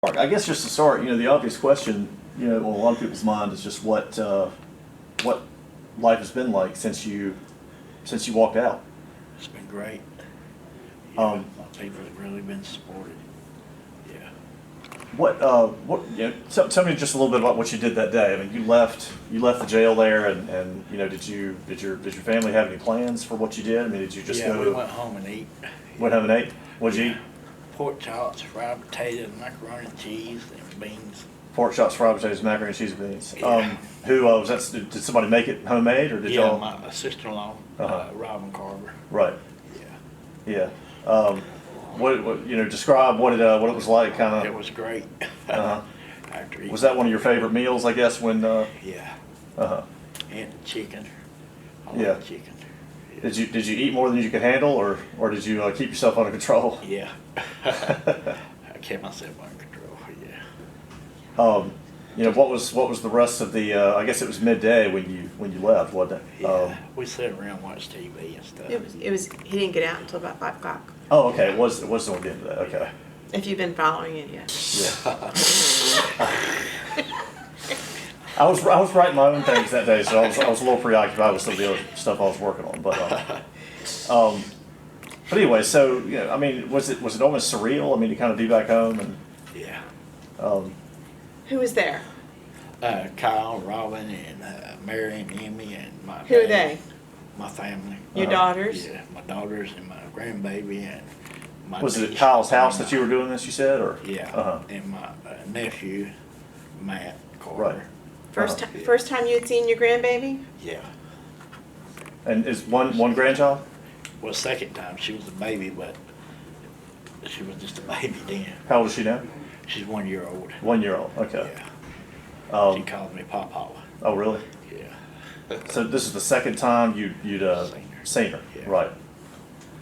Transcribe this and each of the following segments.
Mark, I guess just to start, the obvious question, on a lot of people's mind is just what life has been like since you walked out. It's been great. My people have really been supportive. Yeah. Tell me just a little bit about what you did that day. I mean, you left the jail there, and did your family have any plans for what you did? I mean, did you just go? Yeah, we went home and ate. Went home and ate. What'd you eat? Pork chops, fried potatoes, macaroni and cheese, and beans. Pork chops, fried potatoes, macaroni and cheese, and beans. Yeah. Who was that? Did somebody make it homemade, or did y'all? My sister-in-law, Robin Carver. Right. Yeah. Yeah. Describe what it was like, kind of. It was great. After Was that one of your favorite meals, I guess, when? Yeah. And chicken. I Yeah. like chicken. Did you eat more than you could handle, or did you keep yourself under control? Yeah. I kept myself under control. Yeah. What was the rest of the? I guess it was midday when you left, wasn't it? Yeah. We sat around and watched TV and stuff. It was. He didn't get out until about 5 o'clock. Oh, okay. It was toward the end of that. Okay. If you've been following it, yeah. I was writing my own things that day, so I was a little preoccupied with some of the other stuff I was working on. But anyway, so I mean, was it almost surreal? I mean, to kind of be back home and. Yeah. Who was there? Kyle, Robin, and Mary and Emmy and my. Who are dad, they? My family. Your daughters? Yeah, my daughters and my grandbaby and my. Was it niece at Kyle's house and that you were doing this? You said, or? Yeah. And my nephew, Matt Carver. Right. First time you had seen your grandbaby? Yeah. And is one grandchild? Well, second time she was a baby, but she was just a baby then. How old is she now? She's 1 year old. 1 year old. Okay. Yeah. She called me Papa. Oh, really? Yeah. So this is the second time you'd seen her, Yeah. right?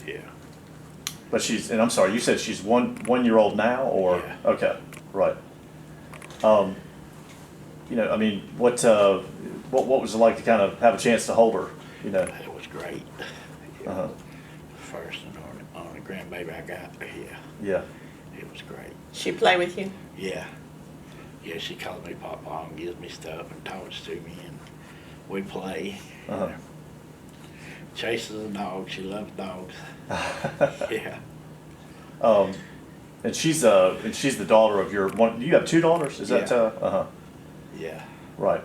Yeah. But and I'm sorry, you said she's 1 year old now, or? Yeah. Okay, right. I mean, what was it like to kind of have a chance to hold her? It was great. Uh-huh. First and only grandbaby I got. Yeah. Yeah. It was great. She play with you? Yeah. Yeah, she calls me Papa and gives me stuff and talks to me, and we play. Uh-huh. Chases a dog. She loves dogs. Yeah. And she's the daughter of your one. You have two daughters, is that? Yeah. Yeah. Right.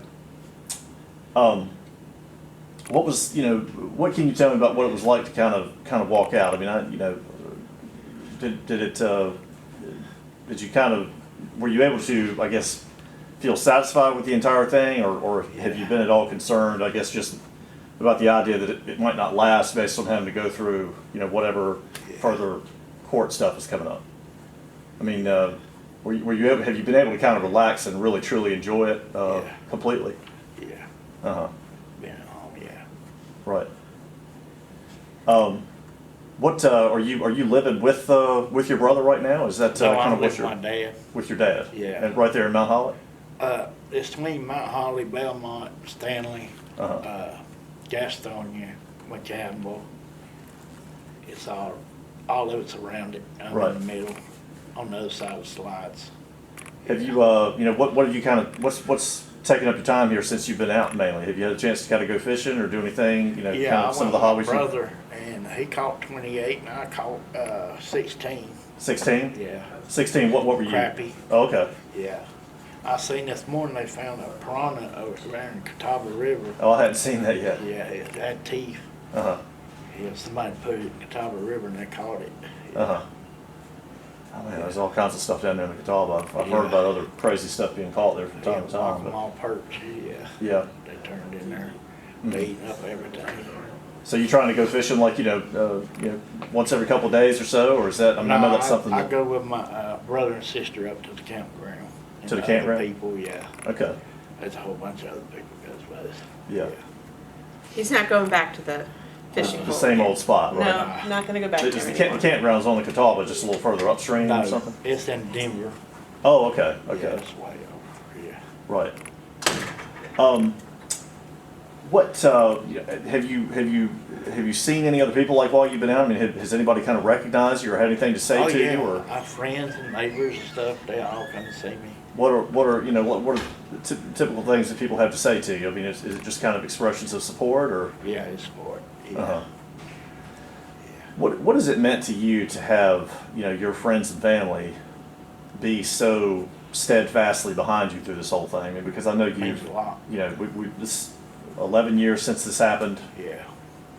What was what can you tell me about what it was like to kind of walk out? I mean, did you kind of, were you able to, I guess, feel satisfied with the entire thing, or have you been at all concerned, I guess, just about the idea that it might not last based on having to go through whatever further court stuff is coming up? I mean, have you been able to kind of relax and really truly enjoy it completely? Yeah. Been at home, yeah. Right. What are you living with your brother right now? Is that No, kind I'm of with my dad. with your dad? Yeah. And right there in Mount Holly. It's between Mount Holly, Belmont, Stanley, Gastonia, McCampbell. It's all of it's around it. I'm Right. in the middle, on the other side of the slides. Have you what have you kind of what's taking up your time here since you've been out mainly? Have you had a chance to kind of go fishing or do anything? Yeah, kind I of some went of the hobbies. with my brother, and he caught 28, and I caught 16. 16. Yeah. 16. What were you? Crappie. Oh, okay. Yeah. I seen this morning they found a piranha over there in Catawba River. Oh, I hadn't seen that yet. Yeah, it had teeth. Uh-huh. Yeah, somebody put it in Catawba River and they caught it. Uh-huh. Oh man, there's all kinds of stuff down there in the Catawba. I've heard about other crazy stuff being caught there from time to Knock time. them all perch. Yeah. Yeah. They turned in there, Mhm. eating up everything. So you trying to go fishing like once every couple of days or so, or is that? I mean, I know that's something. I go with my brother and sister up to the campground. To the And campground? other people, yeah. Okay. There's a whole bunch of other people goes with us. Yeah. He's not going back to the fishing The hole. same old spot, right? No, not going to go back Is there the anymore. campground's on the Catawba, just a little further upstream No, or something? it's in Denver. Oh, okay, Yeah, okay, it's way over. Yeah. right. What have you seen any other people like while you've been out? I mean, has anybody kind of recognized you or had anything to say Oh, to yeah, you? Or our friends and neighbors and stuff, they all come to see me. what are what are the typical things that people have to say to you? I mean, is it just kind of expressions of support or? Yeah, it's for it. Yeah. Uh-huh. What has it meant to you to have your friends and family be so steadfastly behind you through this whole thing? I mean, because I know It means a lot. we this 11 years since this happened. Yeah.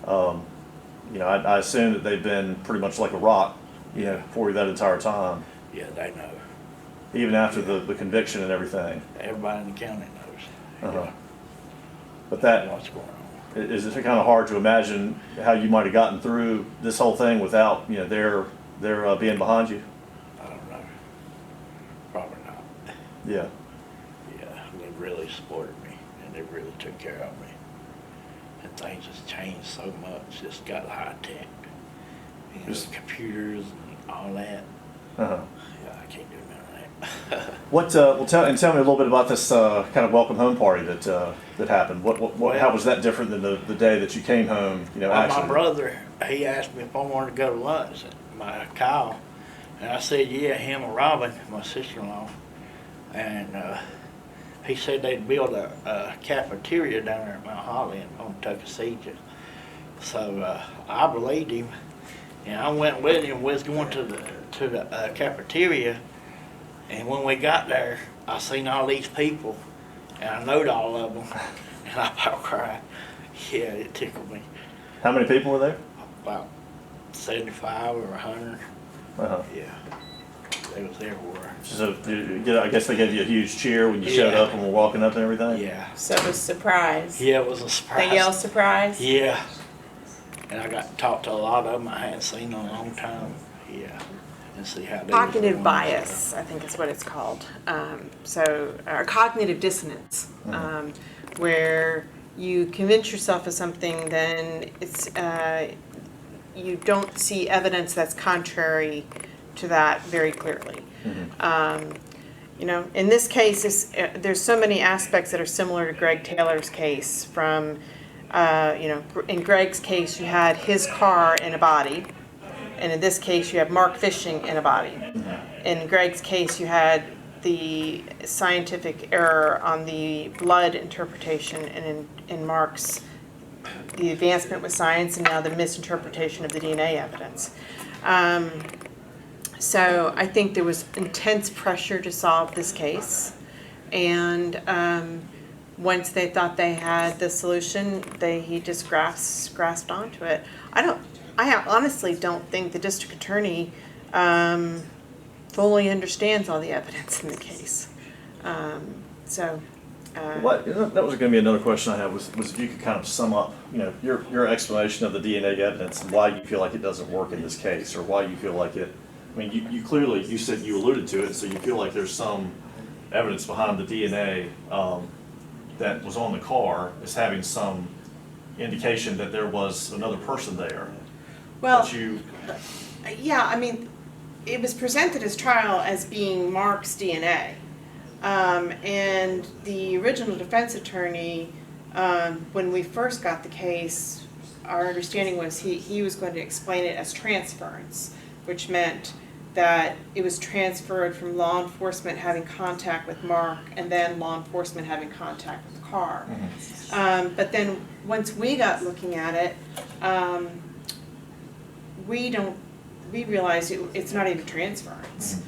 I assume that they've been pretty much like a rock, for you that entire time, Yeah, they know. even after the conviction and everything. Everybody in the county knows. Uh-huh. Yeah, But that what's going on. is it kind of hard to imagine how you might have gotten through this whole thing without their being behind you. I don't know. Probably not. Yeah. Yeah, they really supported me, and they really took care of me. And things just changed so much. Just got high tech. Just- Computers and all that. Uh-huh. Yeah, I can't do none of that. Tell me a little bit about this kind of welcome home party that happened. How was that different than the day that you came home? Well, actually. my brother, he asked me if I wanted to go to lunch at my Kyle, and I said, yeah, him and Robin, my sister-in-law, and he said they'd build a cafeteria down there at Mount Holly on Tuckasegee. So I believed him, and I went with him. We was going to the cafeteria, and when we got there, I seen all these people, and I knowed all of them, and I about cried. Yeah, it tickled me. How many people were there? About 75 or 100. Uh-huh. Yeah, they was everywhere. So I guess they gave you a huge cheer when you showed Yeah. up and were walking up and everything. Yeah. So it was surprise. Yeah, it was a surprise. They yell surprise? Yeah. And I got to talk to a lot of them I hadn't seen in a long time. Yeah. And see how they was Cognitive doing. bias, I think is what it's called. Or cognitive dissonance, where you convince yourself of something, then it's you don't see evidence that's contrary to that very clearly. In this case, there's so many aspects that are similar to Greg Taylor's case. From in Greg's case, you had his car in a body. And in this case, you have Mark fishing in a body. In Greg's case, you had the scientific error on the blood interpretation, and in Mark's, the advancement with science, and now the misinterpretation of the DNA evidence. So I think there was intense pressure to solve this case, and once they thought they had the solution, he just grasped onto it. I honestly don't think the district attorney fully understands all the evidence in the case. That was going to be another question I had was if you could kind of sum up, your explanation of the DNA evidence and why you feel like it doesn't work in this case, or why you feel like it. I mean, you clearly, you said you alluded to it, so you feel like there's some evidence behind the DNA that was on the car as having some indication that there was another person there. Well, But you, yeah, I mean, it was presented as trial as being Mark's DNA. And the original defense attorney, when we first got the case, our understanding was he was going to explain it as transference, which meant that it was transferred from law enforcement having contact with Mark and then law enforcement having contact with the car. But then once we got looking at it, we realized it's not even transference.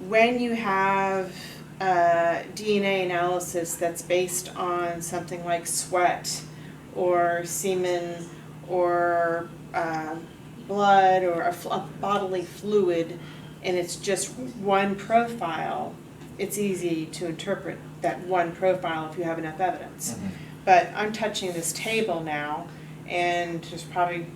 When you have DNA analysis that's based on something like sweat or semen or blood or a bodily fluid, and it's just one profile, it's easy to interpret that one profile if you have enough evidence. But I'm touching this table now, and there's probably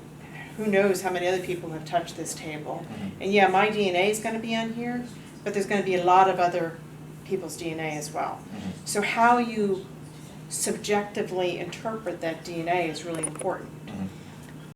who knows how many other people have touched this table. And yeah, my DNA is going to be on here, but there's going to be a lot of other people's DNA as well. So how you subjectively interpret that DNA is really important.